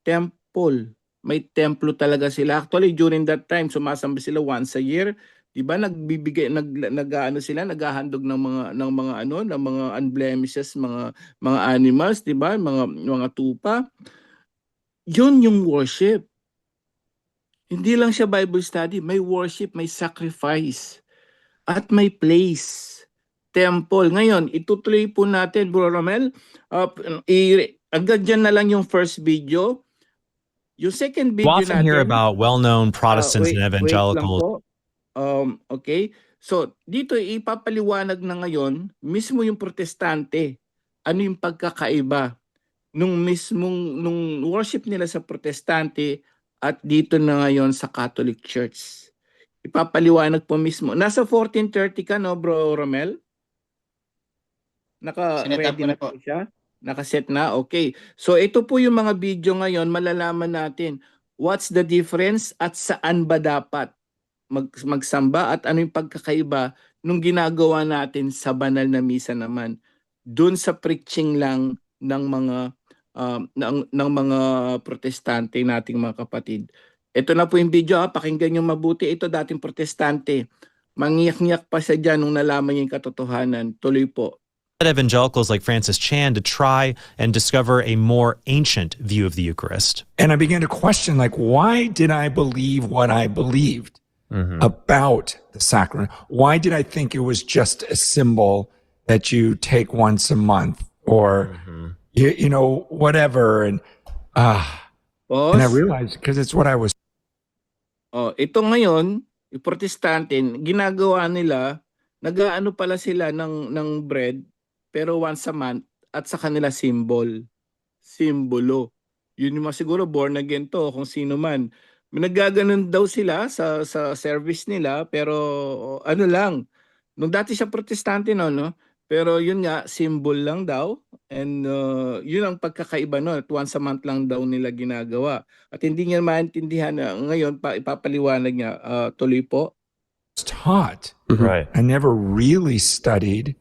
temple. May templo talaga sila. Actually, during that time, sumasamba sila once a year. 'Di ba? Naghahandog ng mga unblemishes, mga animals, 'di ba? Mga tupa. 'Yun yung worship. Hindi lang siya Bible study, may worship, may sacrifice. at may place. Temple. Ngayon, itutuloy po natin, Bro Romel. Agad dyan na lang yung first video. Yung second You video often natin. hear about well-known Protestants and Wait lang evangelicals. po. Okay. So, dito ipapaliwanag na ngayon, mismo yung protestante, ano yung pagkakaiba nung worship nila sa protestante at dito na ngayon sa Catholic Church. Ipapaliwanag po mismo. Nasa 1430 ka, no, Bro Romel? Naka-ready na po siya? Nakaset na? Okay. So, ito po yung mga video ngayon, malalaman natin what's the difference at saan ba dapat magsamba at ano yung pagkakaiba nung ginagawa natin sa banal na misa naman. Doon sa preaching lang ng mga protestante nating mga kapatid. Ito na po yung video, pakinggan nyo mabuti. Ito dating protestante. Mangiyak-ngiyak pa siya dyan nung nalaman niya yung katotohanan. Tuloy po. Evangelicals like Francis Chan to try and discover a more ancient view of the Eucharist. And I began to question, like, why did I believe what I believed about the sacrament? Why did I think it was just a symbol that you take once a month or, you know, whatever? And I realized because it's what I was. Ito ngayon, yung protestante, ginagawa nila, nag-aano pala sila ng bread, pero once a month, at sa kanila simbolo. Yun yung siguro born again to, kung sino man. Nagaganon daw sila sa service nila, pero ano lang, nung dati siya protestante no? Pero yun nga, symbol lang daw. And yun ang pagkakaiba no, at once a month lang daw nila ginagawa. At hindi niya maintindihan na ngayon, ipapaliwanag niya, tuloy po. Taught. Right. I never really studied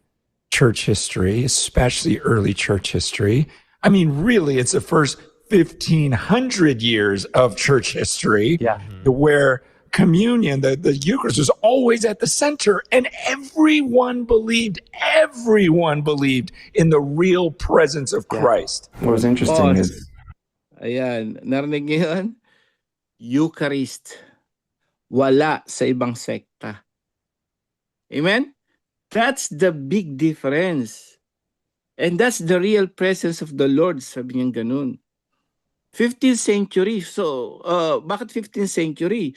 church history, especially early church history. I mean, really, it's the first 1,500 years of church history where communion, the Eucharist was always at the center, and everyone believed in the real presence of Christ. What was interesting is Ayan, narinig niyo yun? Eucharist. Wala sa ibang sekta. Amen? That's the big difference. And that's the real presence of the Lord, sabi niya ganun. 15th century. So, bakit 15th century?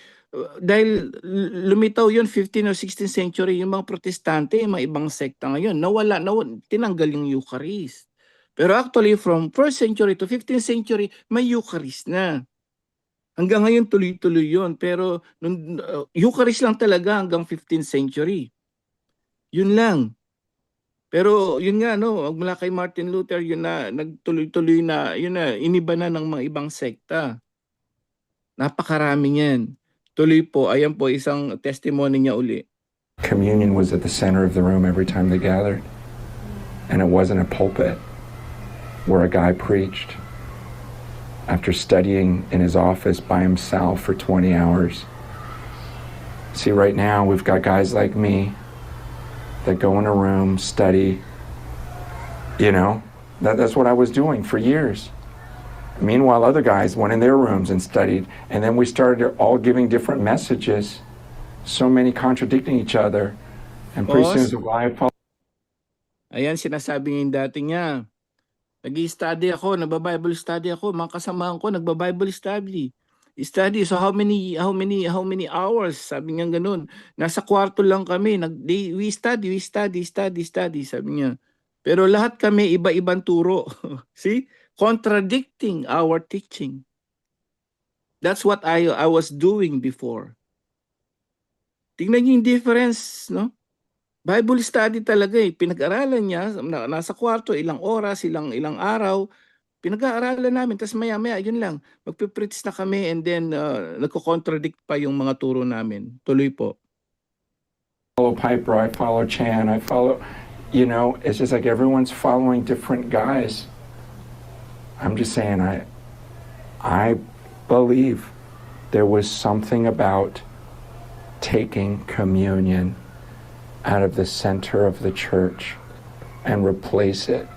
Dahil lumitaw yun 15th or 16th century, yung mga protestante, yung mga ibang sekta ngayon, tinanggal yung Eucharist. Pero actually, from 1st century to 15th century, may Eucharist na. Hanggang ngayon, tuloy-tuloy yun. Pero Eucharist lang talaga hanggang 15th century. Yun lang. Pero yun nga, no, mula kay Martin Luther, yun na, nagtuloy-tuloy na, yun na, iniba na ng mga ibang sekta. Napakarami yan. Tuloy po, ayan po, isang testimony niya uli. communion was at the center of the room every time they gathered. And it wasn't a pulpit where a guy preached after studying in his office by himself for 20 hours. See, right now, we've got guys like me that go in a room, study, you know, that's what I was doing for years. Meanwhile, other guys went in their rooms and studied, and then we started all giving different messages, so many contradicting each other, and pretty soon it's why Ayan, sinasabi niya yung dati niya. Nag-i-study ako, nagba-Bible study ako, mga kasamahan ko nagba-Bible study. So how many hours? Sabi niya ganun. Nasa kwarto lang kami, we study, sabi niya. Pero lahat kami iba-ibang turo. See? Contradicting our teaching. That's what I was doing before. Tingnan niyo yung difference, no? Bible study talaga eh. Pinag-aralan niya, nasa kwarto, ilang oras, ilang araw. Pinag-aaralan namin, tapos maya-maya, yun lang. Magpipreach na kami and then nagko-contradict pa yung mga turo namin. Tuloy po. follow Piper, I follow Chan, I follow, you know, it's just like everyone's following different guys. I'm just saying, I believe there was something about taking communion out of the center of the church and replace it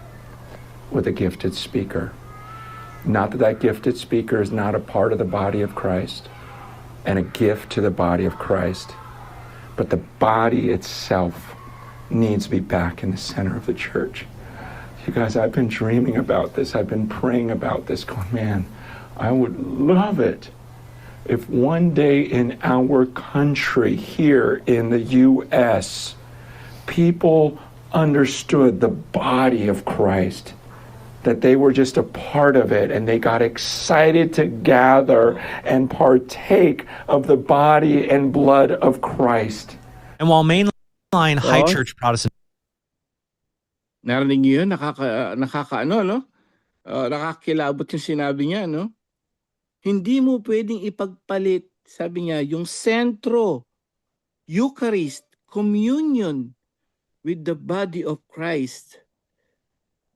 with a gifted speaker. Not that that gifted speaker is not a part of the body of Christ and a gift to the body of Christ, But the body itself needs to be back in the center of the church. You guys, I've been dreaming about this. I've been praying about this, going, man, I would love it if one day in our country here in the U.S., people understood the body of Christ, that they were just a part of it, and they got excited to gather and partake of the body and blood of Christ. And while mainline high Oh. church Protestant Narinig niyo yun? Nakakaano, no? Nakakilabot yung sinabi niya, no? Hindi mo pwedeng ipagpalit, sabi niya, yung sentro, Eucharist, communion with the body of Christ.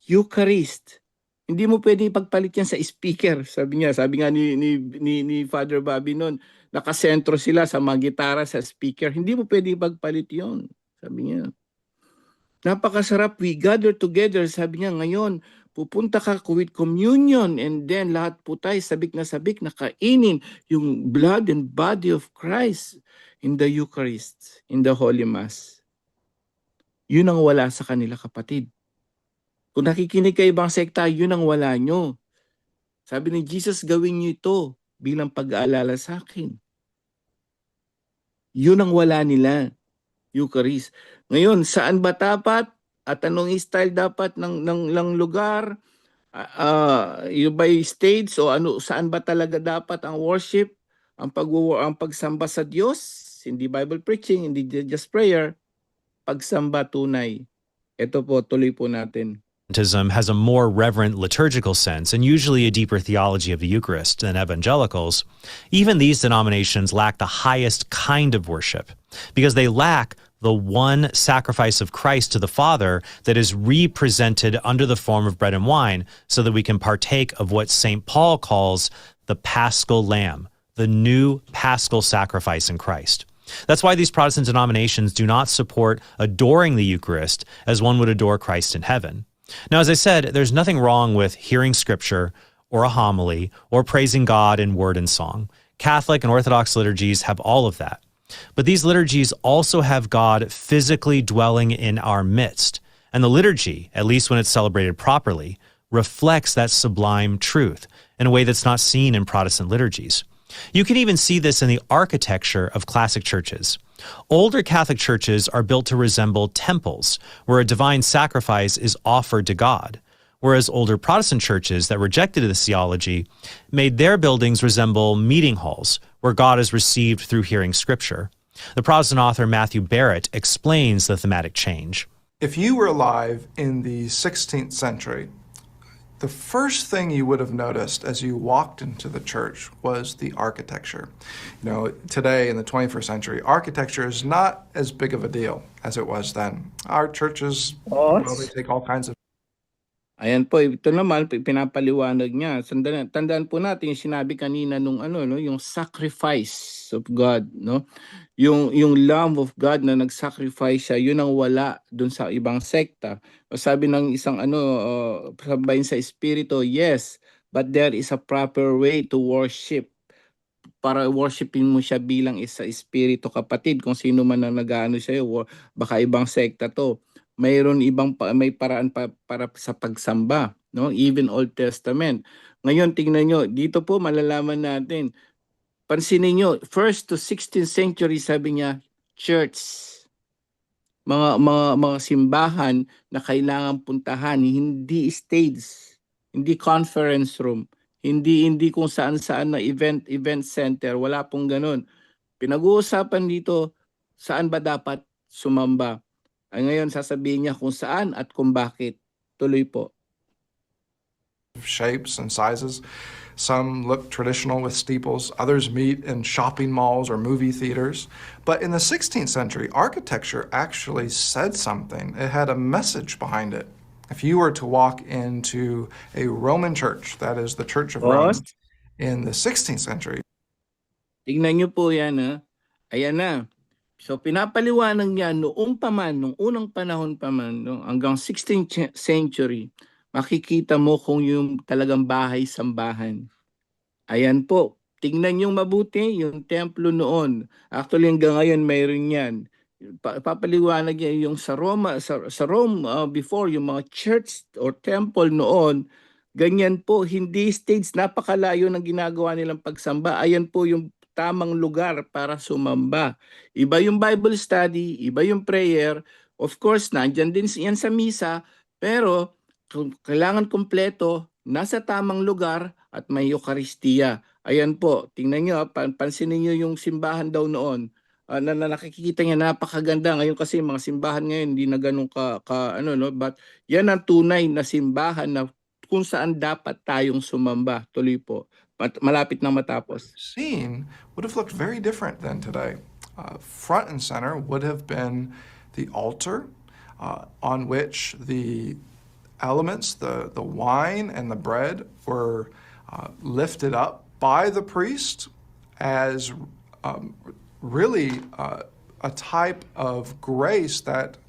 Eucharist. Hindi mo pwedeng ipagpalit yan sa speaker, sabi niya. Sabi nga ni Father Bobby noon, nakasentro sila sa mga gitara, sa speaker. Hindi mo pwedeng ipagpalit yon, sabi niya. Napakasarap, we gather together, sabi niya ngayon, pupunta ka with communion and then lahat po tayo sabik na kainin yung blood and body of Christ in the Eucharist, in the Holy Mass. Yun ang wala sa kanila, kapatid. Kung nakikinig kayo ibang sekta, yun ang wala nyo. Sabi ni Jesus, gawin nyo ito bilang pag-aalala sa akin. Yun ang wala nila, Eucharist. Ngayon, saan ba dapat at anong style dapat ng lugar? Yung by stage o ano, saan ba talaga dapat ang worship, ang pagsamba sa Diyos? Hindi Bible preaching, hindi just prayer. Pagsamba tunay. Ito po, tuloy po natin. Protestantism has a more reverent liturgical sense and usually a deeper theology of the Eucharist than evangelicals, even these denominations lack the highest kind of worship because they lack the one sacrifice of Christ to the Father that is represented under the form of bread and wine so that we can partake of what St. Paul calls the Paschal Lamb, the new Paschal sacrifice in Christ. That's why these Protestant denominations do not support adoring the Eucharist as one would adore Christ in heaven. Now, as I said, there's nothing wrong with hearing scripture or a homily or praising God in word and song. Catholic and Orthodox liturgies have all of that. But these liturgies also have God physically dwelling in our midst. And the liturgy, at least when it's celebrated properly, reflects that sublime truth in a way that's not seen in Protestant liturgies. You can even see this in the architecture of classic churches. Older Catholic churches are built to resemble temples, where a divine sacrifice is offered to God, whereas older Protestant churches that rejected this theology made their buildings resemble meeting halls, where God is received through hearing Scripture. The Protestant author Matthew Barrett explains the thematic change. If you were alive in the 16th century, the first thing you would have noticed as you walked into the church was the architecture. You know, today in the 21st century, architecture is not as big of a deal as it was then. Our churches, well, they take all kinds of Ayan po, ito naman pinapaliwanag niya. Tandaan po natin yung sinabi kanina nung yung sacrifice of God, no? Yung Lamb of God na nag-sacrifice siya, yun ang wala dun sa ibang sekta. Sabi ng isang sabayin sa espiritu, yes, but there is a proper way to worship. Para worshipin mo siya bilang isa espiritu, kapatid. Kung sino man ang nag-aano siya, baka ibang sekta to. Mayroon may paraan para sa pagsamba, no? Even Old Testament. Ngayon tingnan nyo, dito po malalaman natin. Pansinin nyo, 1st to 16th century, sabi niya, church. Mga simbahan na kailangan puntahan, hindi stage, hindi conference room, hindi kung saan-saan na event center, wala pong ganun. Pinag-uusapan dito, saan ba dapat sumamba? Ay ngayon sasabihin niya kung saan at kung bakit. Tuloy po. shapes and sizes. Some look traditional with steeples, others meet in shopping malls or movie theaters. But in the 16th century, architecture actually said something. It had a message behind it. If you were to walk into a Roman church, that is the Church of Rome, in the 16th century. Tingnan niyo po yan, ha? Ayan na. So pinapaliwanag niya noong unang panahon pa man, no, hanggang 16th century, makikita mo kung yung talagang bahay-sambahan. Ayan po. tingnan yung mabuti, yung templo noon. Actually, hanggang ngayon mayroon yan. Papaliwanag niya yung sa Roma, sa Rome before, yung mga church or temple noon, ganyan po, hindi stage, napakalayo ng ginagawa nilang pagsamba. Ayan po yung tamang lugar para sumamba. Iba yung Bible study, iba yung prayer. Of course, nandyan din yan sa misa, pero kailangan kumpleto, nasa tamang lugar at may Eucharistia. Ayan po, tingnan nyo, pansinin nyo yung simbahan daw noon. Na nakikita niya napakaganda ngayon kasi mga simbahan ngayon hindi na ganun ano no, but yan ang tunay na simbahan na kung saan dapat tayong sumamba. Tuloy po. Malapit na matapos. Scene would have looked very different than today. Front and center would have been the altar on which the elements, the wine and the bread, were lifted up by the priest as really a type of grace that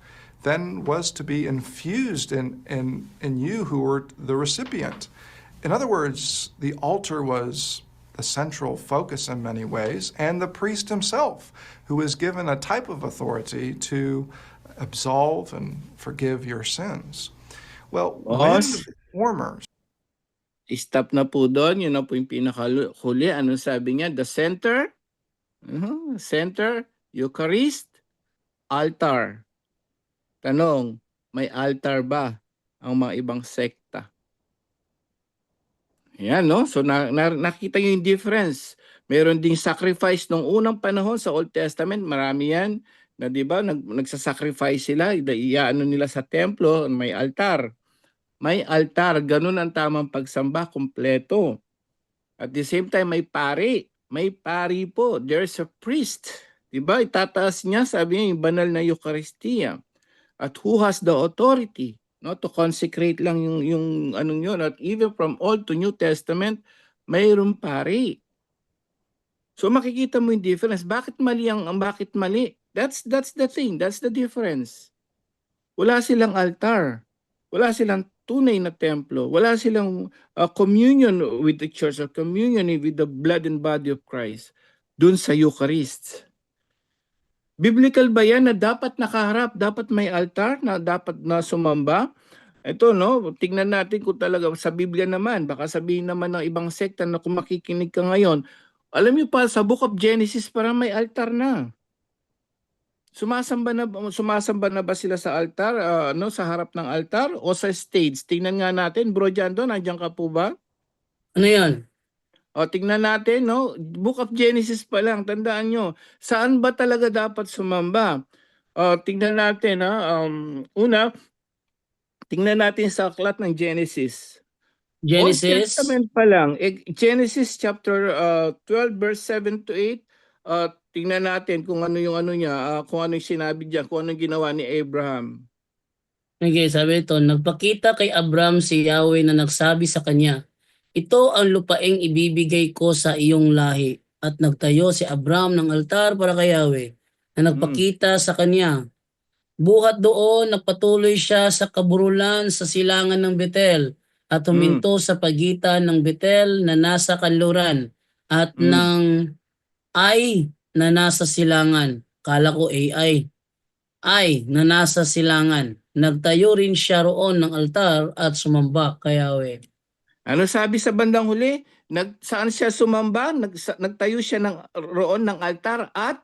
then was to be infused in you who were the recipient. In other words, the altar was the central focus in many ways, and the priest himself, who was given a type of authority to absolve and forgive your sins. Well, when the reformers Stop na po doon. Yun na po yung pinakahuli. Anong sabi niya? The center, center, Eucharist, altar. Tanong, may altar ba ang mga ibang sekta? Yan, no? So nakita niyo yung difference. Meron ding sacrifice nung unang panahon sa Old Testament. Marami yan. Na di ba, nagsasacrifice sila. Iyaano nila sa templo, may altar. May altar, ganun ang tamang pagsamba, kompleto. At the same time, may pari. May pari po. There's a priest. Diba? Itataas niya, sabi niya, yung banal na Eucharistia. At who has the authority, no, to consecrate lang yung anong yun. At even from Old to New Testament, mayroong pari. So makikita mo yung difference. Bakit mali bakit mali? That's the thing. That's the difference. Wala silang altar. Wala silang tunay na templo. Wala silang communion with the church or communion with the blood and body of Christ dun sa Eucharist. Biblical ba yan na dapat nakaharap, dapat may altar, na dapat na sumamba? Ito, no, tingnan natin kung talaga sa Biblia naman. Baka sabihin naman ng ibang sekta na kung makikinig ka ngayon, alam niyo pa, sa Book of Genesis parang may altar na. Sumasamba na ba sila sa altar, sa harap ng altar o sa stage? Tingnan nga natin, Bro Jando, nandiyan ka po ba? Ano yan? O tingnan natin, no? Book of Genesis pa lang, tandaan nyo, saan ba talaga dapat sumamba? Tingnan natin, una, tingnan natin sa aklat ng Genesis. Old Genesis? Testament pa lang, Genesis chapter 12 verse 7 to 8. Tingnan natin kung ano yung niya, kung ano yung sinabi diyan, kung ano yung ginawa ni Abraham. Okay, sabi ito, nagpakita kay Abram si Yahweh na nagsabi sa kanya, ito ang lupaing ibibigay ko sa iyong lahi. At nagtayo si Abram ng altar para kay Yahweh na nagpakita sa kanya. Buhat doon, nagpatuloy siya sa kaburulan sa silangan ng Betel at huminto sa pagitan ng Betel na nasa kanluran at ng Ai na nasa silangan. Kala ko AI. Ai na nasa silangan. Nagtayo rin siya roon ng altar at sumamba kay Yahweh. Ano sabi sa bandang huli? Saan siya sumamba? Nagtayo siya roon ng altar at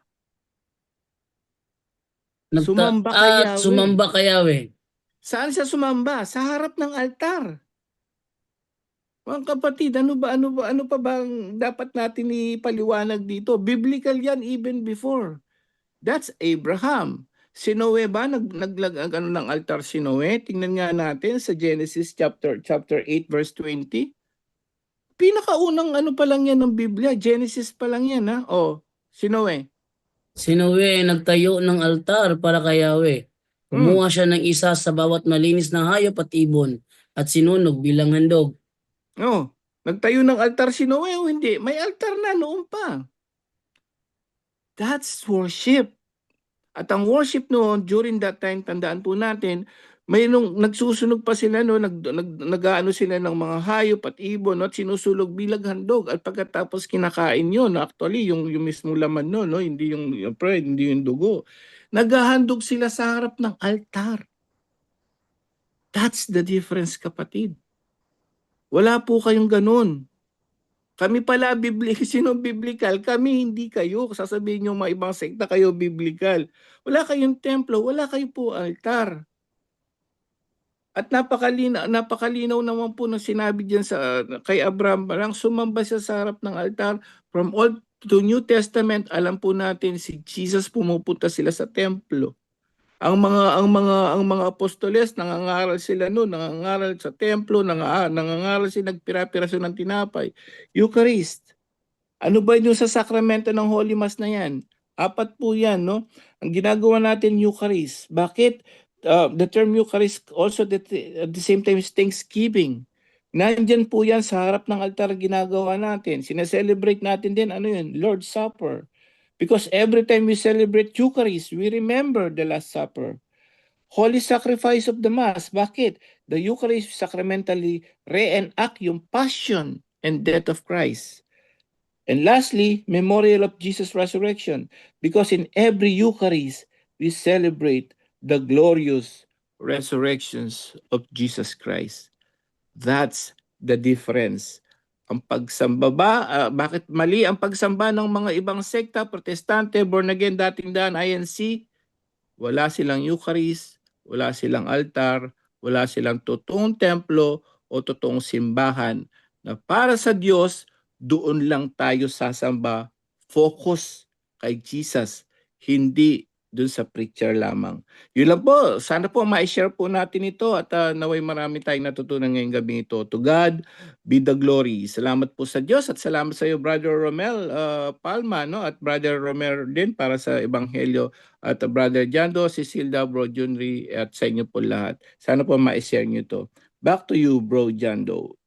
sumamba kay Yahweh. Sumamba kay Yahweh. Saan siya sumamba? Sa harap ng altar. Mga kapatid, ano pa bang dapat natin ipaliwanag dito? Biblical yan even before. That's Abraham. Si Noe ba naglag ng altar si Noe? Tingnan nga natin sa Genesis chapter 8 verse 20. Pinakaunang pa lang yan ng Biblia, Genesis pa lang yan ha. Si Noe. Si Noe nagtayo ng altar para kay Yahweh. Kumuha siya ng isa sa bawat malinis na hayop at ibon at sinunog bilang handog. Nagtayo ng altar si Noe o hindi? May altar na noon pa. That's worship. At ang worship noon, during that time, tandaan po natin, May nung nagsusunog pa sila no, nag-aano sila ng mga hayop at ibon no, at sinusulog bilang handog at pagkatapos kinakain yun, no, actually yung mismong laman no, hindi yung bread, hindi yung dugo. Naghahandog sila sa harap ng altar. That's the difference, kapatid. Wala po kayong ganun. Kami pala sino biblical? Kami, hindi kayo. Sasabihin nyo mga ibang sekta kayo biblical. Wala kayong templo, wala kayo po altar. At napakalinaw naman po ng sinabi diyan sa kay Abraham, parang sumamba siya sa harap ng altar. From Old to New Testament, alam po natin si Jesus pumupunta sila sa templo. Ang mga apostoles nangangaral sila noon, nangangaral sa templo, nangangaral sila, nagpira-piraso ng tinapay. Eucharist. Ano ba yung sa sakramento ng Holy Mass na yan? 4 po yan, no? Ang ginagawa natin Eucharist. Bakit? The term Eucharist also at the same time is Thanksgiving. Nandyan po yan sa harap ng altar ginagawa natin. Sineselebrate natin din, ano yun? Lord's Supper. Because every time we celebrate Eucharist, we remember the Last Supper. Holy sacrifice of the Mass. Bakit? The Eucharist sacramentally reenact yung passion and death of Christ. And lastly, memorial of Jesus' resurrection. Because in every Eucharist, we celebrate the glorious resurrections of Jesus Christ. That's the difference. Ang pagsamba ba, bakit mali ang pagsamba ng mga ibang sekta, protestante, born again, dating daan, INC? Wala silang Eucharist, wala silang altar, wala silang totoong templo o totoong simbahan na para sa Diyos, doon lang tayo sasamba, focus kay Jesus, hindi doon sa preacher lamang. Yun lang po, sana po ma-share po natin ito at naway marami tayong natutunan ngayong gabi ito. To God be the glory. Salamat po sa Diyos at salamat sa iyo, Brother Romel Palma, no? At Brother Romel din para sa Ebanghelyo at Brother Jando, Cecilda, Bro Junri at sa inyo po lahat. Sana po ma-share nyo ito. Back to you, Bro Jando.